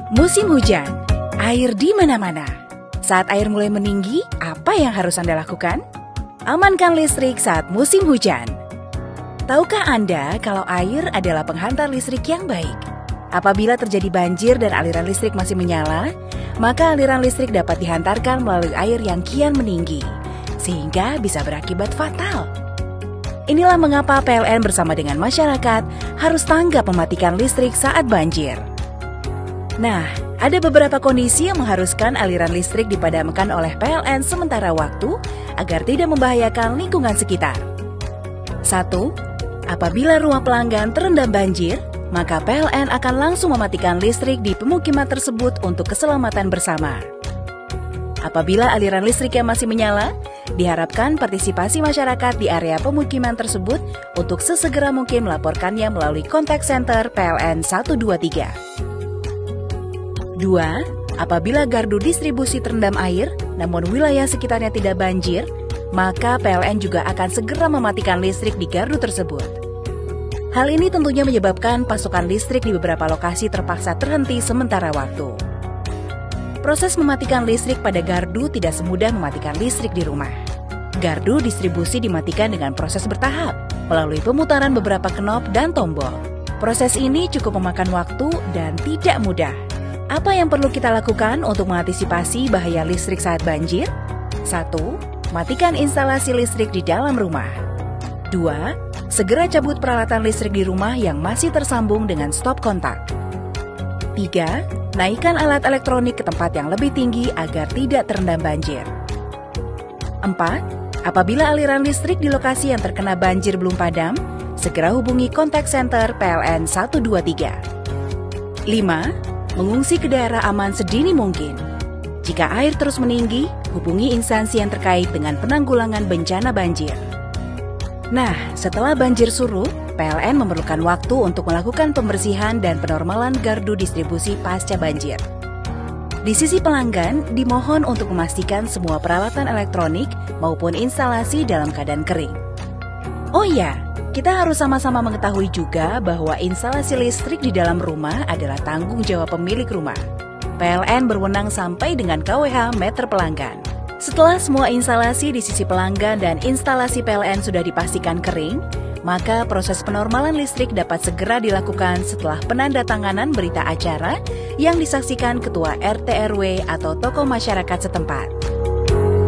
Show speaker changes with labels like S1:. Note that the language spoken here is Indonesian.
S1: Musim hujan, air di mana-mana. Saat air mulai meninggi, apa yang harus Anda lakukan? Amankan listrik saat musim hujan. Tahukah Anda kalau air adalah penghantar listrik yang baik? Apabila terjadi banjir dan aliran listrik masih menyala, maka aliran listrik dapat dihantarkan melalui air yang kian meninggi, sehingga bisa berakibat fatal. Inilah mengapa PLN bersama dengan masyarakat harus tanggap mematikan listrik saat banjir. Nah, ada beberapa kondisi yang mengharuskan aliran listrik dipadamkan oleh PLN sementara waktu agar tidak membahayakan lingkungan sekitar. 1. Apabila rumah pelanggan terendam banjir, maka PLN akan langsung mematikan listrik di pemukiman tersebut untuk keselamatan bersama. Apabila aliran listrik yang masih menyala, diharapkan partisipasi masyarakat di area pemukiman tersebut untuk sesegera mungkin melaporkannya melalui kontak center PLN 123. 2. Apabila gardu distribusi terendam air, namun wilayah sekitarnya tidak banjir, maka PLN juga akan segera mematikan listrik di gardu tersebut. Hal ini tentunya menyebabkan pasokan listrik di beberapa lokasi terpaksa terhenti sementara waktu. Proses mematikan listrik pada gardu tidak semudah mematikan listrik di rumah. Gardu distribusi dimatikan dengan proses bertahap, melalui pemutaran beberapa knop dan tombol. Proses ini cukup memakan waktu dan tidak mudah. Apa yang perlu kita lakukan untuk mengantisipasi bahaya listrik saat banjir? 1. Matikan instalasi listrik di dalam rumah. 2. Segera cabut peralatan listrik di rumah yang masih tersambung dengan stop kontak. 3. Naikkan alat elektronik ke tempat yang lebih tinggi agar tidak terendam banjir. 4. Apabila aliran listrik di lokasi yang terkena banjir belum padam, segera hubungi kontak center PLN 123. 5. Mengungsi ke daerah aman sedini mungkin. Jika air terus meninggi, hubungi instansi yang terkait dengan penanggulangan bencana banjir. Nah, setelah banjir surut, PLN memerlukan waktu untuk melakukan pembersihan dan penormalan gardu distribusi pasca banjir. Di sisi pelanggan, dimohon untuk memastikan semua peralatan elektronik maupun instalasi dalam keadaan kering. Oh iya, kita harus sama-sama mengetahui juga bahwa instalasi listrik di dalam rumah adalah tanggung jawab pemilik rumah. PLN berwenang sampai dengan kWh meter pelanggan. Setelah semua instalasi di sisi pelanggan dan instalasi PLN sudah dipastikan kering, maka proses penormalan listrik dapat segera dilakukan setelah penandatanganan berita acara yang disaksikan Ketua RT RW atau tokoh masyarakat setempat.